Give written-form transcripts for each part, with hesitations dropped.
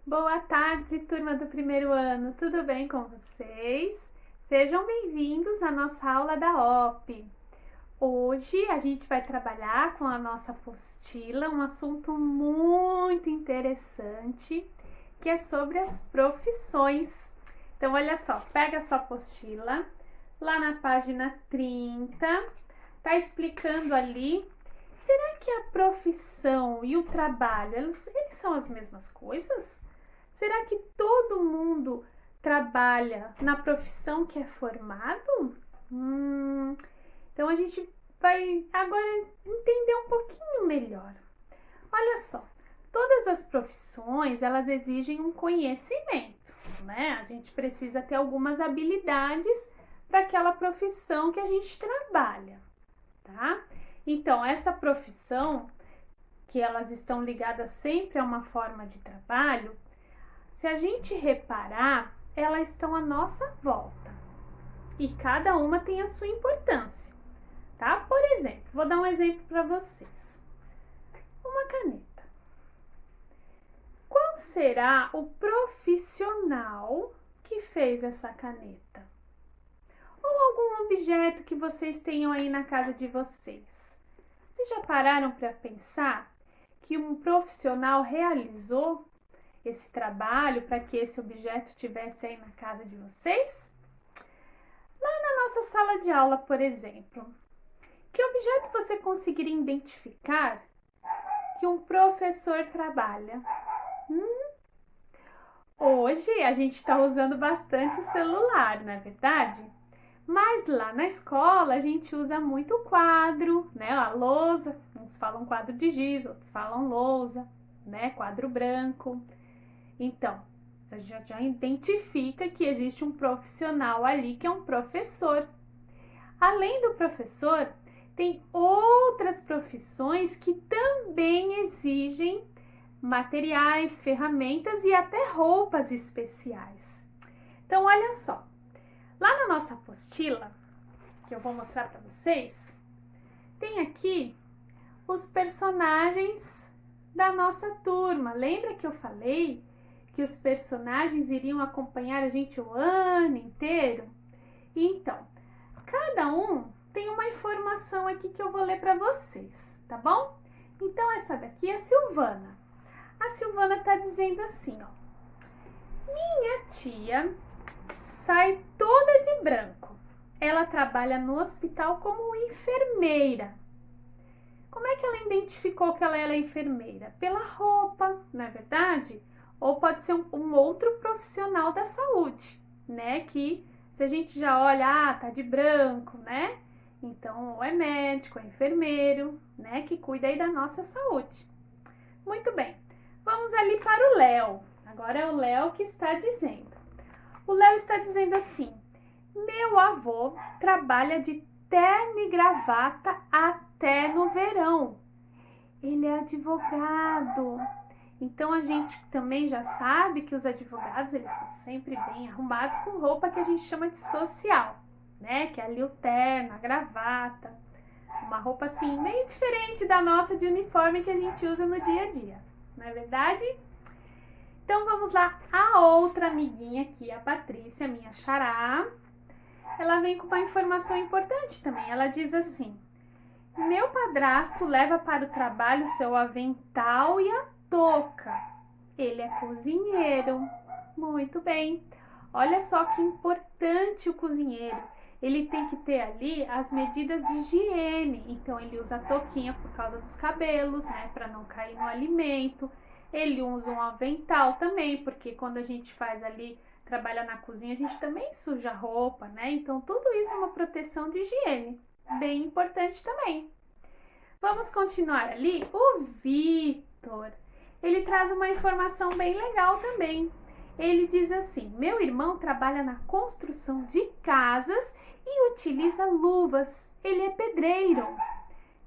Boa tarde, turma do primeiro ano. Tudo bem com vocês? Sejam bem-vindos à nossa aula da OP. Hoje a gente vai trabalhar com a nossa apostila um assunto muito interessante, que é sobre as profissões. Então, olha só, pega a sua apostila, lá na página 30, tá explicando ali. Será que a profissão e o trabalho, eles são as mesmas coisas? Será que todo mundo trabalha na profissão que é formado? Então a gente vai agora entender um pouquinho melhor. Olha só, todas as profissões, elas exigem um conhecimento, né? A gente precisa ter algumas habilidades para aquela profissão que a gente trabalha, tá? Então, essa profissão, que elas estão ligadas sempre a uma forma de trabalho, se a gente reparar, elas estão à nossa volta e cada uma tem a sua importância, tá? Por exemplo, vou dar um exemplo para vocês. Uma caneta. Qual será o profissional que fez essa caneta? Ou algum objeto que vocês tenham aí na casa de vocês? Vocês já pararam para pensar que um profissional realizou esse trabalho para que esse objeto estivesse aí na casa de vocês? Lá na nossa sala de aula, por exemplo, que objeto você conseguiria identificar que um professor trabalha? Hoje a gente está usando bastante o celular, não é verdade? Mas lá na escola a gente usa muito o quadro, né? A lousa, uns falam quadro de giz, outros falam lousa, né? Quadro branco. Então, você já identifica que existe um profissional ali que é um professor. Além do professor, tem outras profissões que também exigem materiais, ferramentas e até roupas especiais. Então, olha só, lá na nossa apostila, que eu vou mostrar para vocês, tem aqui os personagens da nossa turma. Lembra que eu falei que os personagens iriam acompanhar a gente o ano inteiro? Então, cada um tem uma informação aqui que eu vou ler para vocês, tá bom? Então, essa daqui é a Silvana. A Silvana está dizendo assim, ó. Minha tia sai toda de branco. Ela trabalha no hospital como enfermeira. Como é que ela identificou que ela era enfermeira? Pela roupa, não é verdade? Ou pode ser um outro profissional da saúde, né? Que se a gente já olha, tá de branco, né? Então, ou é médico, ou é enfermeiro, né? Que cuida aí da nossa saúde. Muito bem, vamos ali para o Léo. Agora é o Léo que está dizendo. O Léo está dizendo assim: meu avô trabalha de terno e gravata até no verão. Ele é advogado. Então, a gente também já sabe que os advogados, eles estão sempre bem arrumados com roupa que a gente chama de social, né? Que é ali o terno, a gravata, uma roupa assim, meio diferente da nossa de uniforme que a gente usa no dia a dia, não é verdade? Então, vamos lá, a outra amiguinha aqui, a Patrícia, minha xará, ela vem com uma informação importante também. Ela diz assim: meu padrasto leva para o trabalho seu avental e a touca. Ele é cozinheiro. Muito bem. Olha só que importante o cozinheiro. Ele tem que ter ali as medidas de higiene. Então, ele usa a touquinha por causa dos cabelos, né? Para não cair no alimento. Ele usa um avental também, porque quando a gente faz ali, trabalha na cozinha, a gente também suja a roupa, né? Então, tudo isso é uma proteção de higiene. Bem importante também. Vamos continuar ali. O Vitor, ele traz uma informação bem legal também. Ele diz assim: meu irmão trabalha na construção de casas e utiliza luvas. Ele é pedreiro.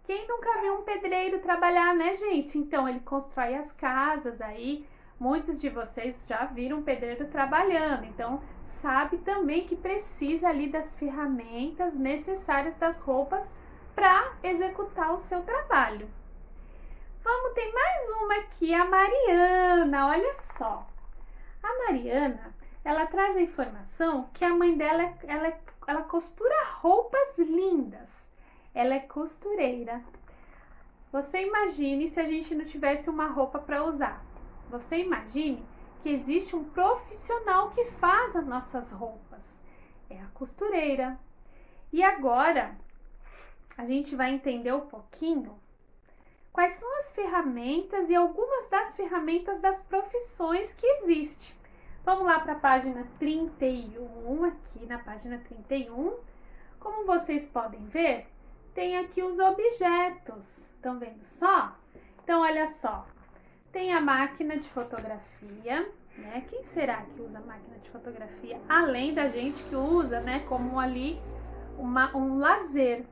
Quem nunca viu um pedreiro trabalhar, né, gente? Então, ele constrói as casas aí. Muitos de vocês já viram um pedreiro trabalhando. Então, sabe também que precisa ali das ferramentas necessárias, das roupas para executar o seu trabalho. Vamos ter mais uma aqui, a Mariana, olha só. A Mariana, ela traz a informação que a mãe dela, ela costura roupas lindas. Ela é costureira. Você imagine se a gente não tivesse uma roupa para usar. Você imagine que existe um profissional que faz as nossas roupas. É a costureira. E agora, a gente vai entender um pouquinho quais são as ferramentas e algumas das ferramentas das profissões que existem. Vamos lá para a página 31, aqui na página 31. Como vocês podem ver, tem aqui os objetos. Estão vendo só? Então, olha só. Tem a máquina de fotografia, né? Quem será que usa a máquina de fotografia? Além da gente que usa, né? Como ali um lazer.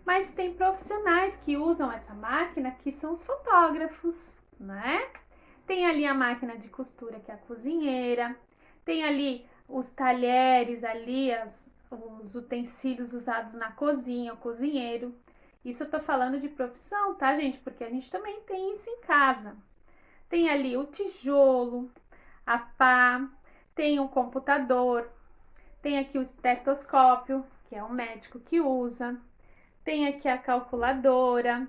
Mas tem profissionais que usam essa máquina, que são os fotógrafos, né? Tem ali a máquina de costura, que é a cozinheira. Tem ali os talheres, ali os utensílios usados na cozinha, o cozinheiro. Isso eu tô falando de profissão, tá, gente? Porque a gente também tem isso em casa. Tem ali o tijolo, a pá, tem o computador, tem aqui o estetoscópio, que é o médico que usa. Tem aqui a calculadora.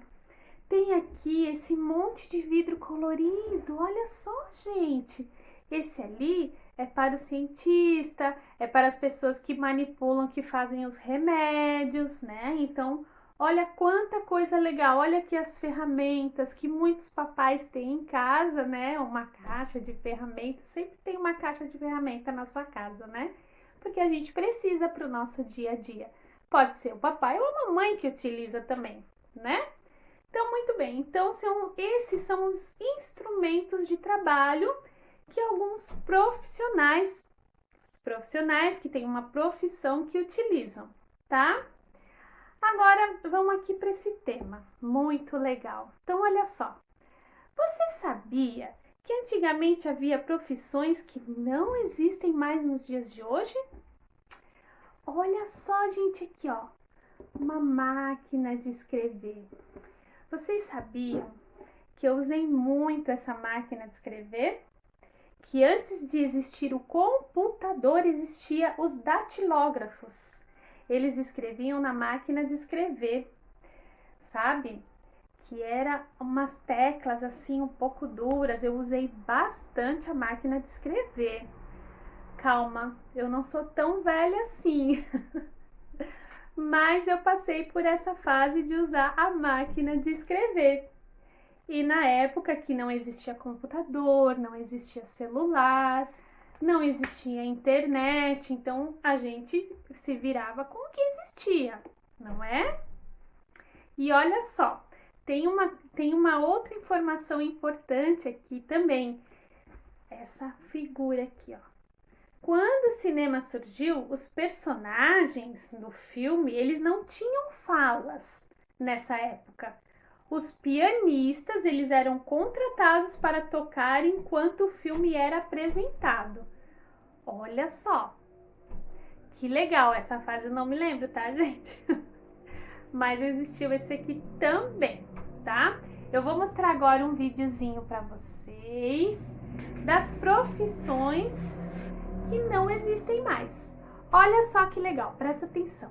Tem aqui esse monte de vidro colorido. Olha só, gente. Esse ali é para o cientista, é para as pessoas que manipulam, que fazem os remédios, né? Então, olha quanta coisa legal. Olha aqui as ferramentas que muitos papais têm em casa, né? Uma caixa de ferramentas. Sempre tem uma caixa de ferramenta na sua casa, né? Porque a gente precisa para o nosso dia a dia. Pode ser o papai ou a mamãe que utiliza também, né? Então, muito bem. Então, esses são os instrumentos de trabalho que alguns profissionais, os profissionais que têm uma profissão que utilizam, tá? Agora, vamos aqui para esse tema, muito legal. Então, olha só. Você sabia que antigamente havia profissões que não existem mais nos dias de hoje? Olha só, gente, aqui, ó, uma máquina de escrever. Vocês sabiam que eu usei muito essa máquina de escrever? Que antes de existir o computador, existia os datilógrafos. Eles escreviam na máquina de escrever, sabe? Que era umas teclas assim um pouco duras. Eu usei bastante a máquina de escrever. Calma, eu não sou tão velha assim, mas eu passei por essa fase de usar a máquina de escrever. E na época que não existia computador, não existia celular, não existia internet, então a gente se virava com o que existia, não é? E olha só, tem uma outra informação importante aqui também, essa figura aqui, ó. Quando o cinema surgiu, os personagens do filme, eles não tinham falas nessa época. Os pianistas, eles eram contratados para tocar enquanto o filme era apresentado. Olha só, que legal, essa fase eu não me lembro, tá, gente? Mas existiu esse aqui também, tá? Eu vou mostrar agora um videozinho para vocês das profissões que não existem mais. Olha só que legal, presta atenção.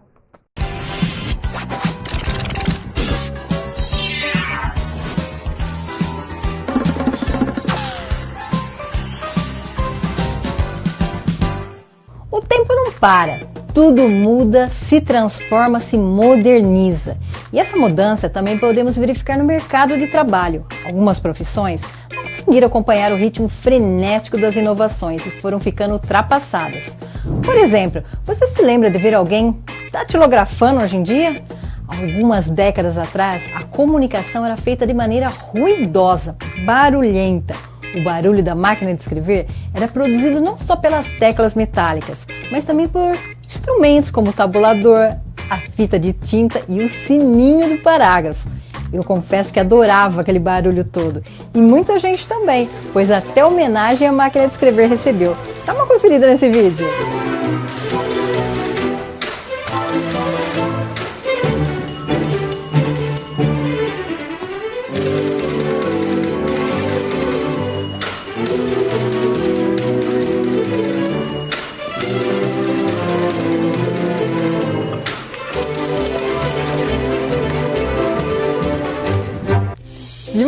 O tempo não para, tudo muda, se transforma, se moderniza. E essa mudança também podemos verificar no mercado de trabalho. Algumas profissões não conseguiram acompanhar o ritmo frenético das inovações e foram ficando ultrapassadas. Por exemplo, você se lembra de ver alguém datilografando hoje em dia? Algumas décadas atrás, a comunicação era feita de maneira ruidosa, barulhenta. O barulho da máquina de escrever era produzido não só pelas teclas metálicas, mas também por instrumentos como o tabulador, a fita de tinta e o sininho do parágrafo. Eu confesso que adorava aquele barulho todo. E muita gente também, pois até homenagem a máquina de escrever recebeu. Dá uma conferida nesse vídeo.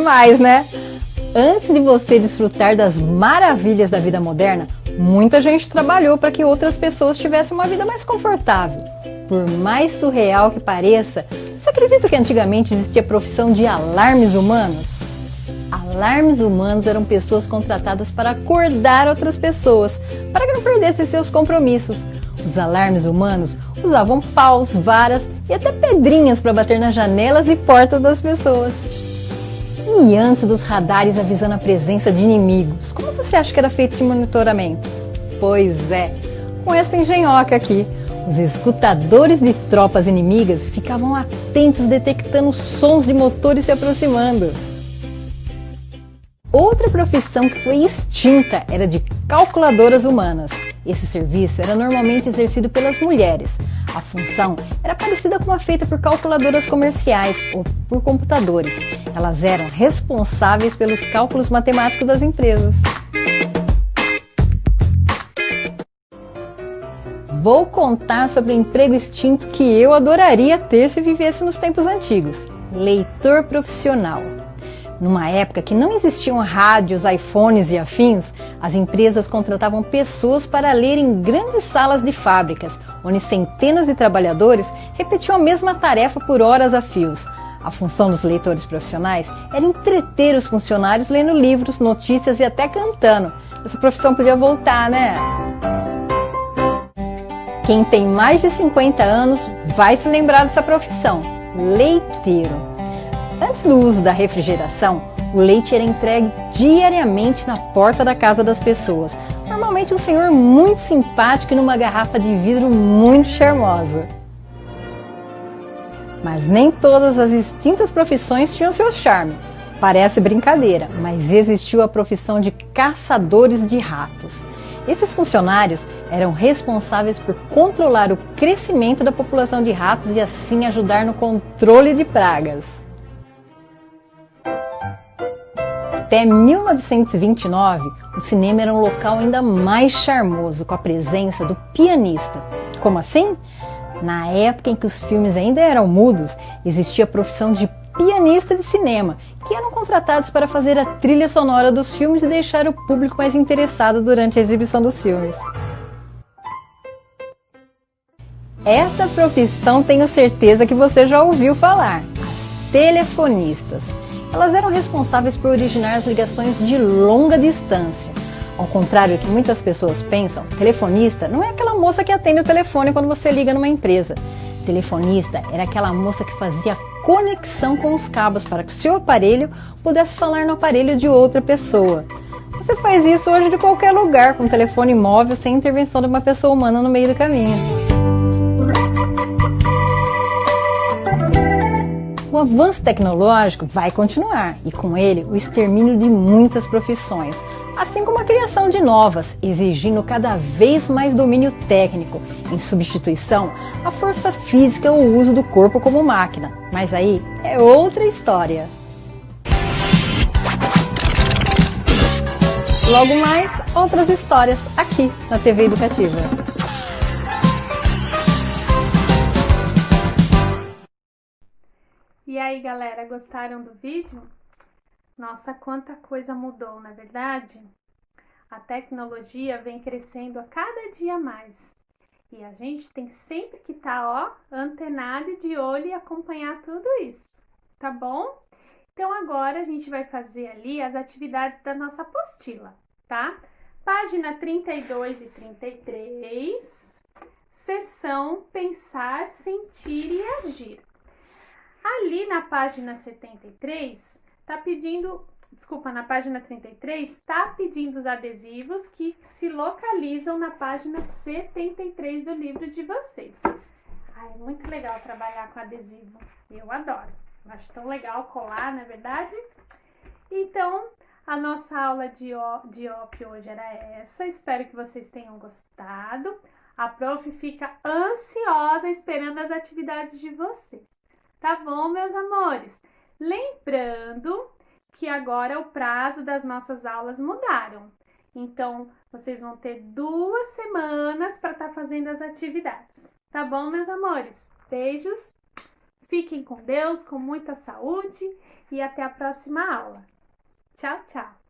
demais, né? Antes de você desfrutar das maravilhas da vida moderna, muita gente trabalhou para que outras pessoas tivessem uma vida mais confortável. Por mais surreal que pareça, você acredita que antigamente existia a profissão de alarmes humanos? Alarmes humanos eram pessoas contratadas para acordar outras pessoas, para que não perdessem seus compromissos. Os alarmes humanos usavam paus, varas e até pedrinhas para bater nas janelas e portas das pessoas. E antes dos radares avisando a presença de inimigos, como você acha que era feito esse monitoramento? Pois é, com esta engenhoca aqui, os escutadores de tropas inimigas ficavam atentos detectando sons de motores se aproximando. Outra profissão que foi extinta era de calculadoras humanas. Esse serviço era normalmente exercido pelas mulheres. A função era parecida com a feita por calculadoras comerciais ou por computadores. Elas eram responsáveis pelos cálculos matemáticos das empresas. Vou contar sobre o emprego extinto que eu adoraria ter se vivesse nos tempos antigos: leitor profissional. Numa época que não existiam rádios, iPhones e afins, as empresas contratavam pessoas para ler em grandes salas de fábricas, onde centenas de trabalhadores repetiam a mesma tarefa por horas a fios. A função dos leitores profissionais era entreter os funcionários lendo livros, notícias e até cantando. Essa profissão podia voltar, né? Quem tem mais de 50 anos vai se lembrar dessa profissão: leiteiro. Antes do uso da refrigeração, o leite era entregue diariamente na porta da casa das pessoas. Normalmente um senhor muito simpático e numa garrafa de vidro muito charmosa. Mas nem todas as extintas profissões tinham seu charme. Parece brincadeira, mas existiu a profissão de caçadores de ratos. Esses funcionários eram responsáveis por controlar o crescimento da população de ratos e assim ajudar no controle de pragas. Até 1929, o cinema era um local ainda mais charmoso, com a presença do pianista. Como assim? Na época em que os filmes ainda eram mudos, existia a profissão de pianista de cinema, que eram contratados para fazer a trilha sonora dos filmes e deixar o público mais interessado durante a exibição dos filmes. Essa profissão tenho certeza que você já ouviu falar: as telefonistas. Elas eram responsáveis por originar as ligações de longa distância. Ao contrário do que muitas pessoas pensam, telefonista não é aquela moça que atende o telefone quando você liga numa empresa. Telefonista era aquela moça que fazia a conexão com os cabos para que o seu aparelho pudesse falar no aparelho de outra pessoa. Você faz isso hoje de qualquer lugar, com um telefone móvel, sem intervenção de uma pessoa humana no meio do caminho. O avanço tecnológico vai continuar e com ele o extermínio de muitas profissões, assim como a criação de novas, exigindo cada vez mais domínio técnico, em substituição à força física ou o uso do corpo como máquina. Mas aí é outra história. Logo mais, outras histórias aqui na TV Educativa. E aí, galera, gostaram do vídeo? Nossa, quanta coisa mudou, não é verdade? A tecnologia vem crescendo a cada dia mais. E a gente tem sempre que estar, antenado e de olho e acompanhar tudo isso, tá bom? Então, agora a gente vai fazer ali as atividades da nossa apostila, tá? Página 32 e 33, seção Pensar, Sentir e Agir. Ali na página 73, na página 33, está pedindo os adesivos que se localizam na página 73 do livro de vocês. Ai, é muito legal trabalhar com adesivo, eu adoro. Acho tão legal colar, não é verdade? Então, a nossa aula de OP hoje era essa, espero que vocês tenham gostado. A prof fica ansiosa esperando as atividades de vocês. Tá bom, meus amores? Lembrando que agora o prazo das nossas aulas mudaram. Então, vocês vão ter 2 semanas para estar fazendo as atividades. Tá bom, meus amores? Beijos, Fiquem com Deus, com muita saúde e até a próxima aula. Tchau, tchau!